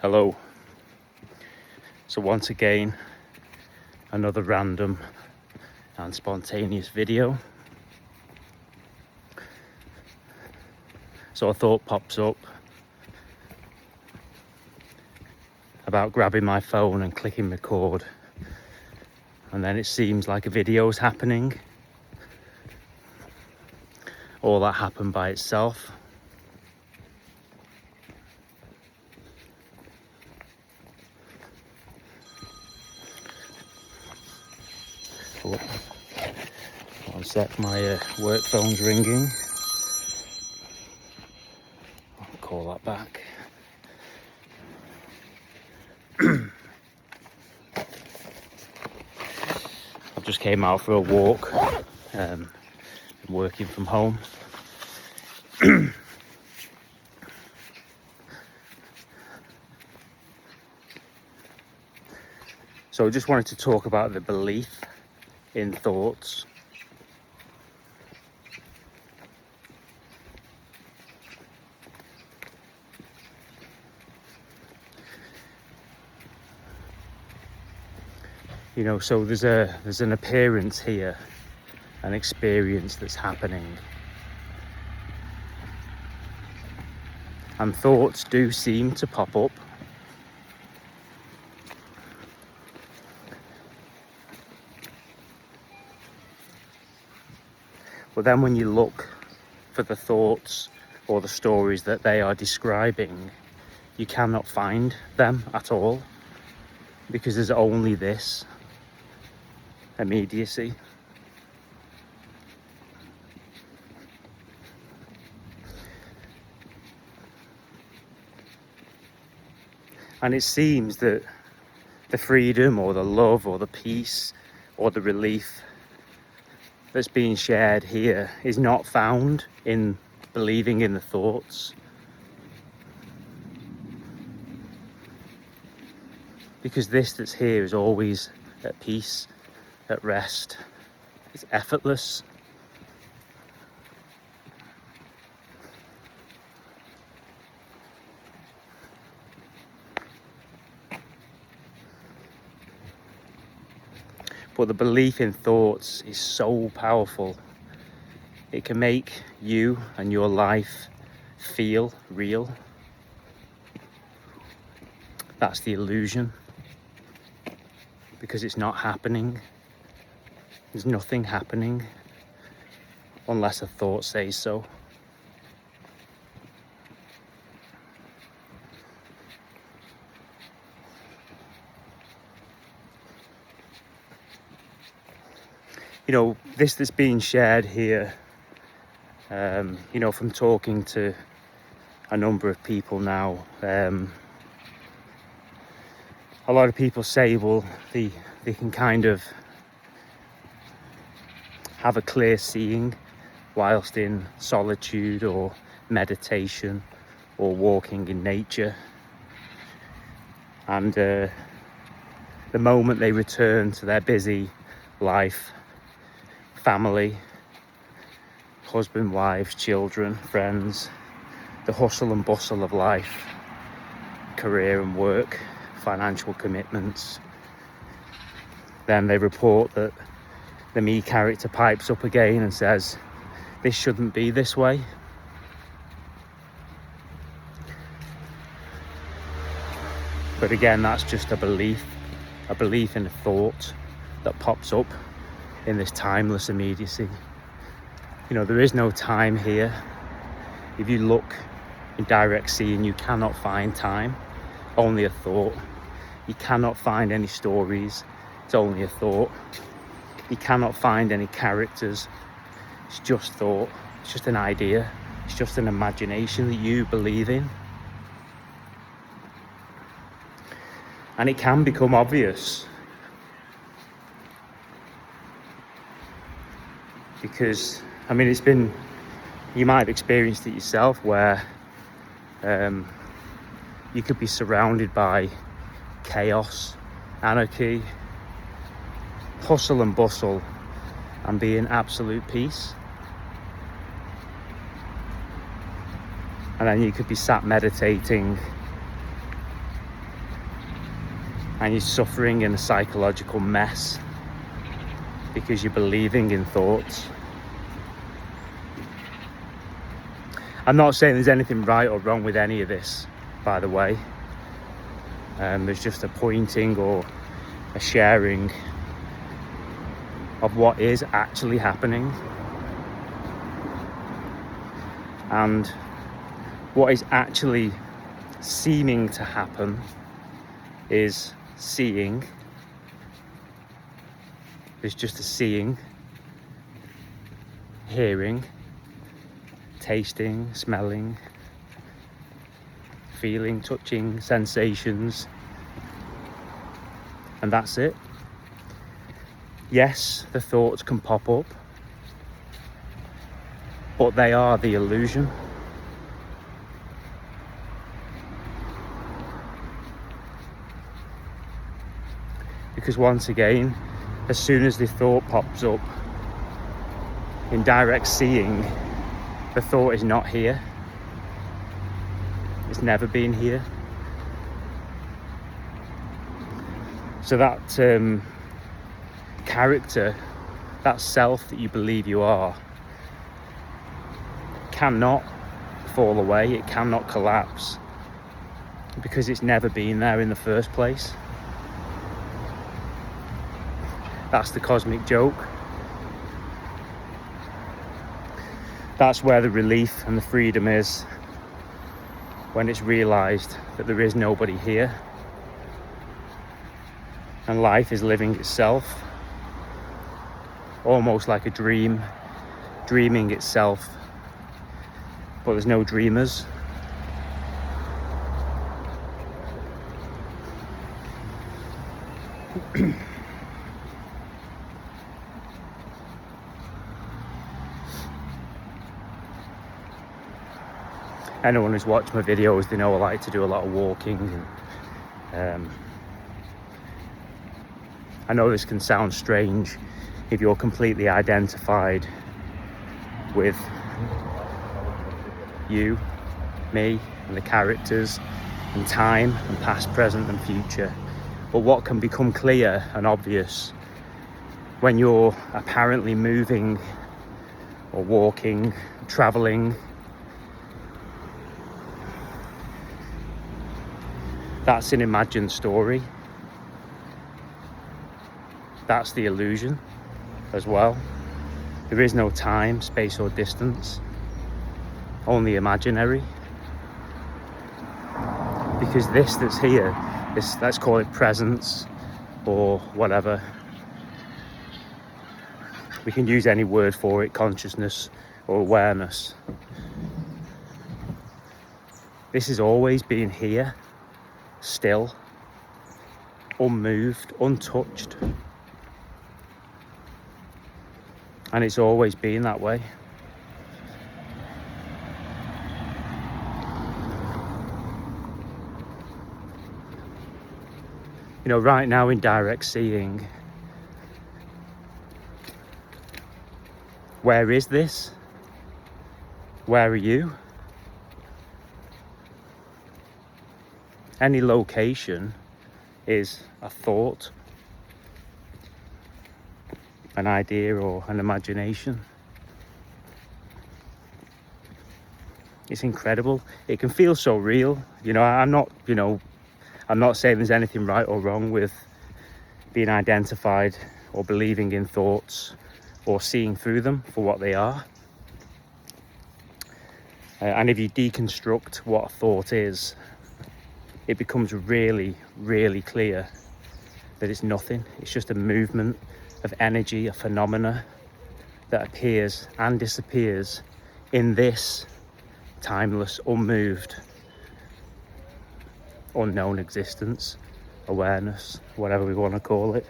Hello. So once again, another random and spontaneous video. So a thought pops up about grabbing my phone and clicking record, and then it seems like a video is happening. All that happened by itself. Oh, one sec, my work phone's ringing. I'll call that back. I just came out for a walk, working from home. So I just wanted to talk about the belief in thoughts. You know, so there's an appearance here, an experience that's happening. And thoughts do seem to pop up. But then when you look for the thoughts or the stories that they are describing, you cannot find them at all, because there's only this immediacy. And it seems that the freedom or the love or the peace or the relief that's being shared here is not found in believing in the thoughts. Because this that's here is always at peace, at rest. It's effortless. But the belief in thoughts is so powerful. It can make you and your life feel real. That's the illusion. Because it's not happening. There's nothing happening unless a thought says so. You know, this that's being shared here, you know, from talking to a number of people now, a lot of people say, well, they can kind of have a clear seeing whilst in solitude or meditation or walking in nature. And the moment they return to their busy life, family, husband, wives, children, friends, the hustle and bustle of life, career and work, financial commitments, then they report that the me character pipes up again and says, this shouldn't be this way. But again, that's just a belief in a thought that pops up in this timeless immediacy. You know, there is no time here. If you look in direct seeing, you cannot find time, only a thought. You cannot find any stories, it's only a thought. You cannot find any characters, it's just thought, it's just an idea, it's just an imagination that you believe in. And it can become obvious. Because, I mean, you might have experienced it yourself where you could be surrounded by chaos, anarchy, hustle and bustle, and be in absolute peace. And then you could be sat meditating and you're suffering in a psychological mess because you're believing in thoughts. I'm not saying there's anything right or wrong with any of this, by the way. There's just a pointing or a sharing of what is actually happening. And what is actually seeming to happen is seeing. There's just a seeing, hearing, tasting, smelling, feeling, touching, sensations, and that's it. Yes, the thoughts can pop up, but they are the illusion. Because once again, as soon as the thought pops up, in direct seeing, the thought is not here. It's never been here. So that character, that self that you believe you are, cannot fall away, it cannot collapse, because it's never been there in the first place. That's the cosmic joke. That's where the relief and the freedom is, when it's realised that there is nobody here and life is living itself, almost like a dream, dreaming itself, but there's no dreamers. Anyone who's watched my videos, they know I like to do a lot of walking, and I know this can sound strange if you're completely identified with you, me, and the characters, and time, and past, present, and future. But what can become clear and obvious when you're apparently moving or walking, traveling, that's an imagined story. That's the illusion as well. There is no time, space, or distance, only imaginary. Because this that's here, this, let's call it presence or whatever. We can use any word for it, consciousness or awareness. This has always been here, still, unmoved, untouched. And it's always been that way. You know, right now in direct seeing, where is this? Where are you? Any location is a thought, an idea, or an imagination. It's incredible. It can feel so real. You know, I'm not saying there's anything right or wrong with being identified or believing in thoughts or seeing through them for what they are. And if you deconstruct what a thought is, it becomes really, really clear that it's nothing. It's just a movement of energy, a phenomena that appears and disappears in this timeless, unmoved, unknown existence, awareness, whatever we want to call it.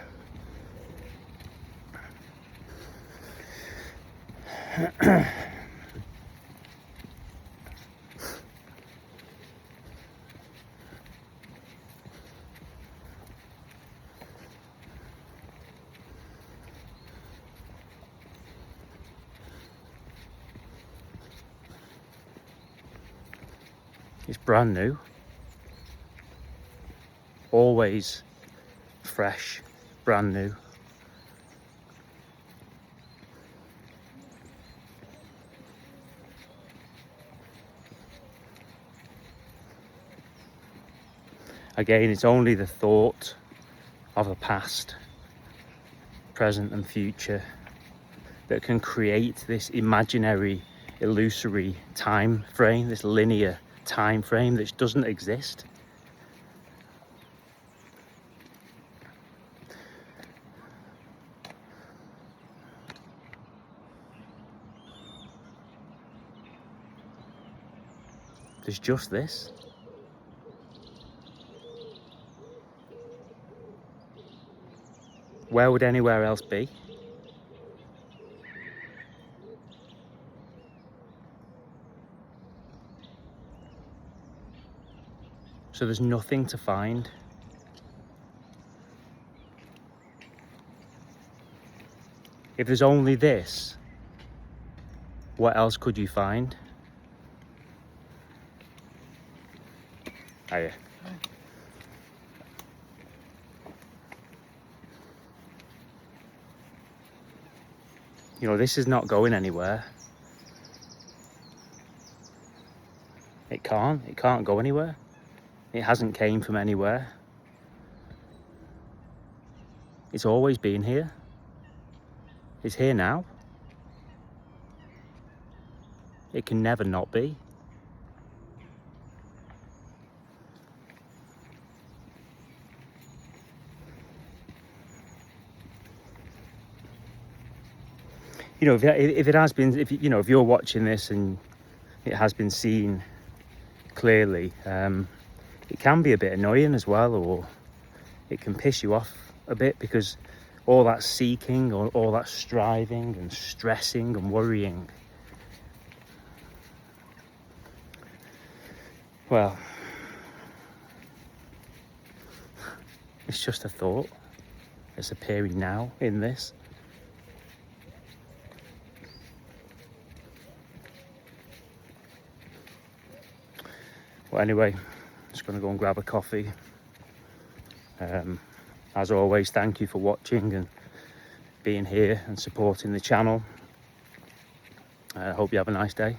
It's brand new. Always fresh, brand new. Again, it's only the thought of the past, present and future that can create this imaginary, illusory time frame, this linear time frame that doesn't exist. There's just this. Where would anywhere else be? So there's nothing to find. If there's only this, what else could you find? Hiya. You know, this is not going anywhere. It can't go anywhere. It hasn't came from anywhere. It's always been here. It's here now. It can never not be. You know, if it has been, if you're watching this and it has been seen clearly, it can be a bit annoying as well, or it can piss you off a bit, because all that seeking or all that striving and stressing and worrying, well, it's just a thought. It's appearing now in this. Well, anyway, just going to go and grab a coffee. As always, thank you for watching and being here and supporting the channel. I hope you have a nice day.